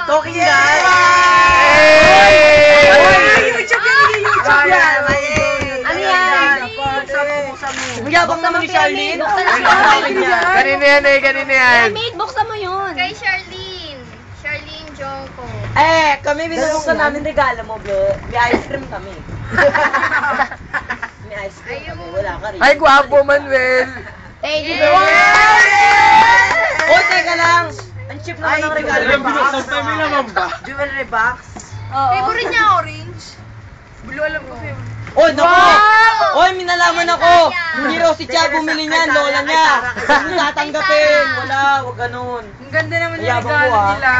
Talking guys! YouTube yan! Ano yan? Magyabang naman ni Charlene. Kanina yan eh, kanina yan. Mate, buksan mo yun. Kay Charlene. Charlene Joko. Kami binubuksan namin regalo mo, Ble. May ice cream kami. May ice cream kami. Wala ka rin. Ay, gwapo, Manuel. Thank you. Oh, teka lang. Ang cheap naman ng regalo. Jewelry box. Favorite niya orange. Blue alam ko favorite. Oy, naku! Oy, minalaman ako! Hindi raw si Chia bumili niyan, lola niya. Huwag mo tatanggapin. Wala, huwag ganun. Ang ganda naman yung Yabang regalo ko, ah. nila.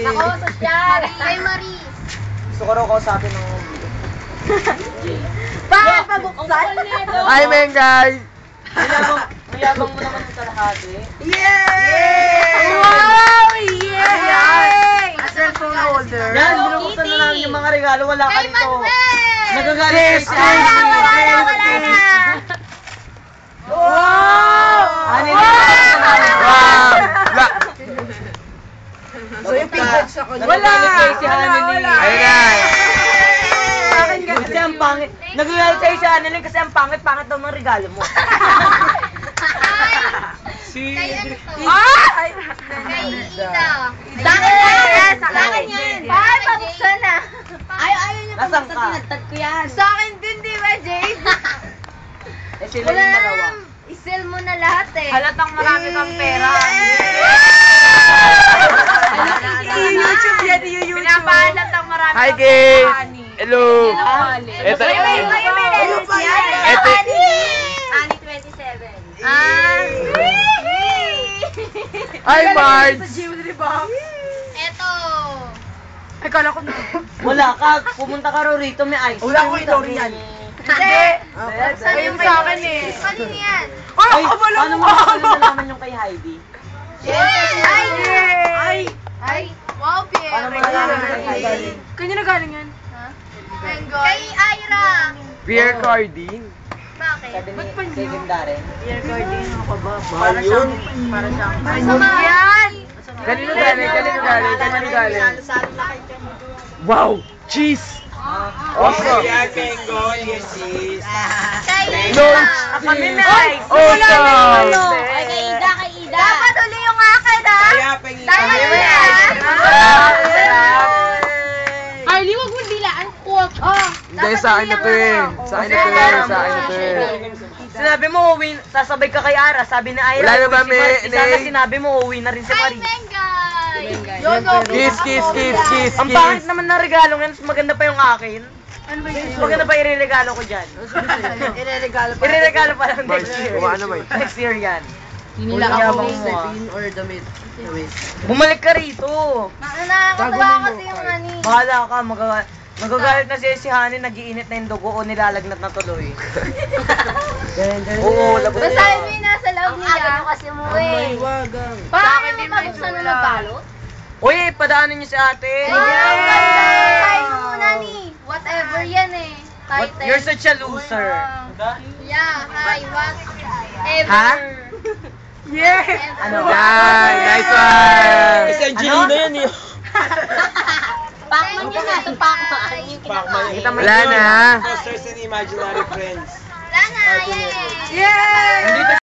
Ako, social. Kay Marie. Gusto ko raw kausapin ng Bakit pabuksan? Ay, Mengay. Mayabang mo naman sa lahat eh. Wow! Yay! A cellphone holder. Yan, binubuksan na namin yung mga regalo. Wala ka Kay rito. Manuel! Nagagalit kayo si Wala na. Wow! Ano Wow. So yung picture sa kanya. Wala! Nagagalit kayo si Hanelin. Ayun na. Kasi ang pangit. Nagagalit kayo si Hanelin kasi ang pangit-pangit daw ng regalo mo. Kay ano to? Ay! Kay Ida. Sa akin yan! Sa akin yan! Bakit pabuksan na? Ayaw niyo Nasaan pabuksan, ka? tinagtad ko yan. Sa akin din, di ba, Jay? Eh sila Wala yung dalawa. na. I-sell mo na lahat eh. Halatang marami kang pera. YouTube yan, YouTube. Pinapahalatang marami Hi, kang Kay. pera, honey. Hello. Ito. Ito. Ani 27. Ay, Marge. Jewelry box. Eto. Ay, kala ko na. Wala ka. Pumunta ka raw rito, may ice. Wala ko itori yan. Hindi. Ay, yung sa akin eh. Kanino yan? Ay, paano mo nalaman yung kay Heidi? Ay! Ay! Wow, Pierre. Paano mo nalaman yung kay Heidi? Kanya na galing yan. Kay Ira. Pierre Cardin. Bakit? Sabi ni Kevin Darren. Mahal yun. Masama. Yan! Kanino galing? Kanino galing? Kanino galing? Wow! Cheese! Awesome! Kay No! Ira. Kami may ice. Awesome! Ay, kay Ida, kay Ida. Dapat uli yung akin, ha? Dapat uli, ha? Harley, wag mo dilaan. Kuwag. Oh. Hindi, sa akin na to eh. Sa akin na to eh. Sa akin na to eh. Sinabi mo, uwi, sasabay ka kay Ara. Sabi na Ira, Wala na ba, uwi si Marcy. May- Sana May- sinabi mo, uwi na rin si Kay Marie. Mengay. Kiss, kiss, kiss, kiss, Ang kiss. pangit naman na regalo ngayon, maganda pa yung akin. Mas maganda pa ireregalo ko dyan. Ireregalo pa lang Marge, next year. kumain na, Marge. Next year yan. Hinila Yabang ako. mo, Bumalik ka rito. Nakakatawa kasi yung ani. Bahala ka, magagalit na si Honey, nag-iinit na yung dugo o nilalagnat na tuloy. Oo, labot. Basahin mo yung nasa loob Ang aga niya. nyo kasi umuwi. Paano mo mabuksan mo ng balot? Uy, padaanan niyo si ate. Basahin mo muna ni. Whatever yan eh. Title. You're such a loser. Yeah, hi, whatever. Ha? Yeah! Ano? Yan! Nice one! Si Angelina yan eh. Pacman yun nga. Ito Pacman. Yung kinakain. Kita mo Wala yun. na. Wala na, yay! Yeah! Nandito